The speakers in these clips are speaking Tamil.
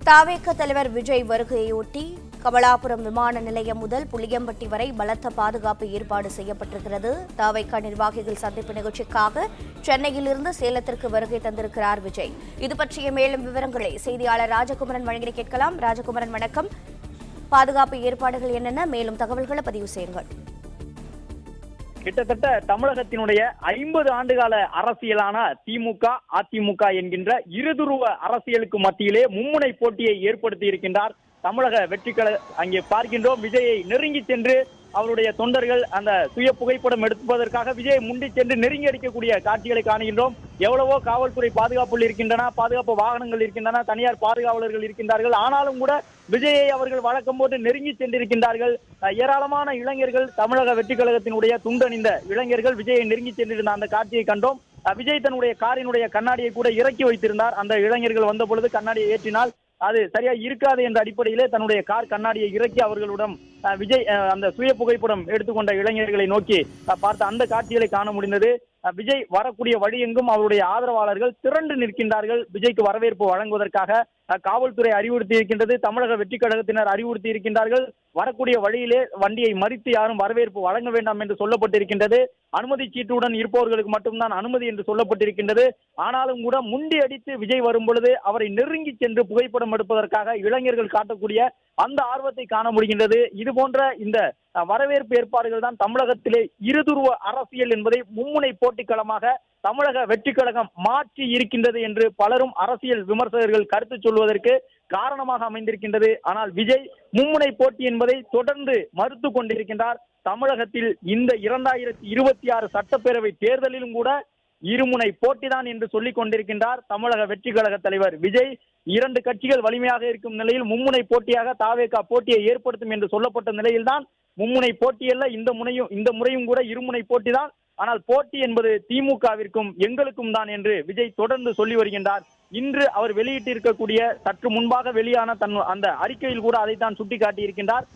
தவேக தலைவர் விஜய் வருகையொட்டி கமலாபுரம் விமான நிலையம் முதல் புளியம்பட்டி வரை பலத்த பாதுகாப்பு ஏற்பாடு செய்யப்பட்டிருக்கிறது. தவேக நிர்வாகிகள் சந்திப்பு நிகழ்ச்சிக்காக சென்னையிலிருந்து சேலத்திற்கு வருகை தந்திருக்கிறார் விஜய். இது பற்றிய மேலும் விவரங்களை செய்தியாளர் ராஜகுமரன் வழங்கி கேட்கலாம். ராஜகுமரன், வணக்கம். பாதுகாப்பு ஏற்பாடுகள் என்னென்ன, மேலும் தகவல்களை பதிவு செய்யுங்கள். கிட்டத்தட்ட தமிழகத்தினுடைய 50 ஆண்டுகால அரசியலான திமுக, அதிமுக என்கின்ற இருதுருவ அரசியலுக்கு மத்தியிலே மும்முனை போட்டியை ஏற்படுத்தி இருக்கின்றார் தமிழக வெற்றிக்கழகம். அங்கே பார்க்கின்றோம், விஜயை நெருங்கி சென்று அவருடைய தொண்டர்கள் அந்த சுய புகைப்படம் எடுப்பதற்காக விஜயை முண்டி சென்று நெருங்கி அடிக்கக்கூடிய காட்சிகளை காணுகின்றோம். எவ்வளவோ காவல்துறை பாதுகாப்புகள் இருக்கின்றன, பாதுகாப்பு வாகனங்கள் இருக்கின்றன, தனியார் பாதுகாவலர்கள் இருக்கின்றார்கள். ஆனாலும் கூட விஜயை அவர்கள் வழக்கம் போது நெருங்கி சென்றிருக்கின்றார்கள். ஏராளமான இளைஞர்கள், தமிழக வெற்றிக் கழகத்தினுடைய துண்டணிந்த இளைஞர்கள் விஜயை நெருங்கி சென்றிருந்த அந்த காட்சியை கண்டோம். விஜய் தன்னுடைய காரினுடைய கண்ணாடியை கூட இறக்கி வைத்திருந்தார். அந்த இளைஞர்கள் வந்த பொழுது கண்ணாடியை ஏற்றினால் அது சரியா இருக்காது என்ற அடிப்படையிலே தன்னுடைய கார் கண்ணாடியை இறக்கி அவர்களுடன் விஜய் அந்த சுய புகைப்படம் எடுத்துக்கொண்ட இளைஞர்களை நோக்கி பார்த்த அந்த காட்சிகளை காண முடிந்தது. விஜய் வரக்கூடிய வழி எங்கும் அவருடைய ஆதரவாளர்கள் திரண்டு நிற்கின்றார்கள். விஜய்க்கு வரவேற்பு வழங்குவதற்காக காவல்துறை அறிவுறுத்தி இருக்கின்றது, தமிழக வெற்றிக் கழகத்தினர் அறிவுறுத்தி இருக்கின்றார்கள். வரக்கூடிய வழியிலே வண்டியை மறித்து யாரும் வரவேற்பு வழங்க வேண்டாம் என்று சொல்லப்பட்டிருக்கின்றது. அனுமதி சீட்டுடன் இருப்பவர்களுக்கு மட்டும்தான் அனுமதி என்று சொல்லப்பட்டிருக்கின்றது. ஆனாலும் கூட முண்டி அடித்து விஜய் வரும் பொழுது அவரை நெருங்கி சென்று புகைப்படம் எடுப்பதற்காக இளைஞர்கள் காட்டக்கூடிய அந்த ஆர்வத்தை காண முடிகின்றது. இது போன்ற இந்த வரவேற்பு ஏற்பாடுகள் தான் தமிழகத்திலே இருதுருவ அரசியல் என்பதை மும்முனை போட்டிக்களமாக தமிழக வெற்றிக் கழகம் மாற்றி இருக்கின்றது என்று பலரும் அரசியல் விமர்சகர்கள் கருத்து சொல்வதற்கு காரணமாக அமைந்திருக்கின்றது. ஆனால் விஜய் மும்முனை போட்டி என்பதை தொடர்ந்து மறுத்து கொண்டிருக்கின்றார். தமிழகத்தில் இந்த 2026 சட்டப்பேரவை தேர்தலிலும் கூட இருமுனை போட்டிதான் என்று சொல்லிக் கொண்டிருக்கின்றார் தமிழக வெற்றி கழக தலைவர் விஜய். 2 கட்சிகள் வலிமையாக இருக்கும் நிலையில் மும்முனை போட்டியாக தவேக போட்டியை ஏற்படுத்தும் என்று சொல்லப்பட்ட நிலையில்தான் மும்முனை போட்டியல்ல இந்த முறையும் கூட இருமுனை போட்டிதான். ஆனால் போட்டி என்பது திமுகவிற்கும் எங்களுக்கும் தான் என்று விஜய் தொடர்ந்து சொல்லி வருகின்றார். இன்று அவர் வெளியிட்டிருக்கக்கூடிய சற்று முன்பாக வெளியான அந்த அறிக்கையில் கூட அதைத்தான் சுட்டிக்காட்டி இருக்கின்றார்.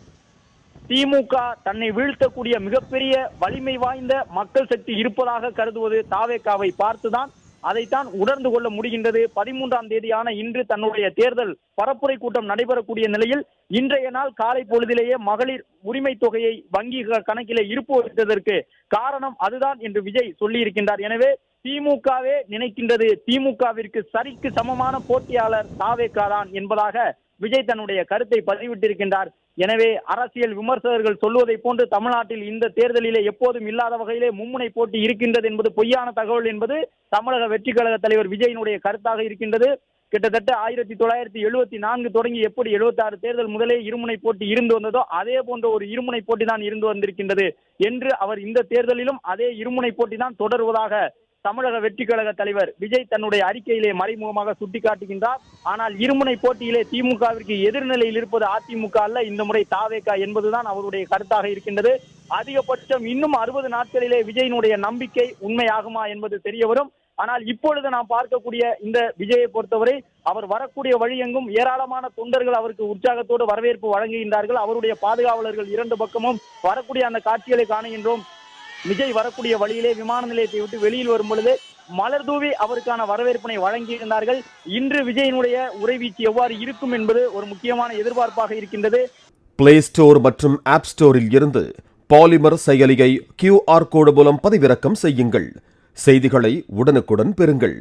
திமுக தன்னை வீழ்த்தக்கூடிய மிகப்பெரிய வலிமை வாய்ந்த மக்கள் சக்தி இருப்பதாக கருதுவது தவேகவை பார்த்துதான், அதைத்தான் உணர்ந்து கொள்ள முடிகின்றது. 13ஆம் தேதியான இன்று தன்னுடைய தேர்தல் பரப்புரை கூட்டம் நடைபெறக்கூடிய நிலையில் இன்றைய நாள் காலை பொழுதிலேயே மகளிர் உரிமை தொகையை வங்கி கணக்கிலே இருப்பு வைத்ததற்கு காரணம் அதுதான் என்று விஜய் சொல்லி இருக்கின்றார். எனவே திமுகவே நினைக்கின்றது திமுகவிற்கு சரிக்கு சமமான போட்டியாளர் தவேக தான் என்பதாக விஜய் தன்னுடைய கருத்தை பதிவிட்டிருக்கின்றார். எனவே அரசியல் விமர்சகர்கள் சொல்வதை போன்று தமிழ்நாட்டில் இந்த தேர்தலிலே எப்போதும் இல்லாத வகையிலே மும்முனை போட்டி இருக்கின்றது என்பது பொய்யான தகவல் என்பது தமிழக வெற்றிக் கழக தலைவர் விஜயினுடைய கருத்தாக இருக்கின்றது. கிட்டத்தட்ட 1974 தொடங்கி எப்படி 76 தேர்தல் முதலே இருமுனை போட்டி இருந்து வந்ததோ அதே போன்ற ஒரு இருமுனை போட்டி தான் இருந்து வந்திருக்கின்றது என்று அவர் இந்த தேர்தலிலும் அதே இருமுனை போட்டி தான் தொடர்வதாக தமிழக வெற்றிக் கழக தலைவர் விஜய் தன்னுடைய அறிக்கையிலே மறைமுகமாக சுட்டிக்காட்டுகின்றார். ஆனால் இருமுனை போட்டியிலே திமுகவிற்கு எதிர்நிலையில் இருப்பது அதிமுக அல்ல, இந்த முறை தவேக என்பதுதான் அவருடைய கருத்தாக இருக்கின்றது. அதிகபட்சம் இன்னும் 60 நாட்களிலே விஜயினுடைய நம்பிக்கை உண்மையாகுமா என்பது தெரிய வரும். ஆனால் இப்பொழுது நாம் பார்க்கக்கூடிய இந்த விஜயை பொறுத்தவரை அவர் வரக்கூடிய வழி எங்கும் ஏராளமான தொண்டர்கள் அவருக்கு உற்சாகத்தோடு வரவேற்பு வழங்குகின்றார்கள். அவருடைய பாதுகாவலர்கள் 2 பக்கமும் வரக்கூடிய அந்த காட்சிகளை காணுகின்றோம். விஜய் வரக்கூடிய வழியிலே விமான நிலையத்தை விட்டு வெளியில் வரும் பொழுது மலர் தூவி அவருக்கான வரவேற்பினை வழங்கியிருந்தார்கள். இன்று விஜயினுடைய உரைவீச்சு எவ்வாறு இருக்கும் என்பது ஒரு முக்கியமான எதிர்பார்ப்பாக இருக்கின்றது. பிளே ஸ்டோர் மற்றும் ஆப் ஸ்டோரில் இருந்து பாலிமர் செயலியை QR கோடு மூலம் பதிவிறக்கம் செய்யுங்கள். செய்திகளை உடனுக்குடன் பெறுங்கள்.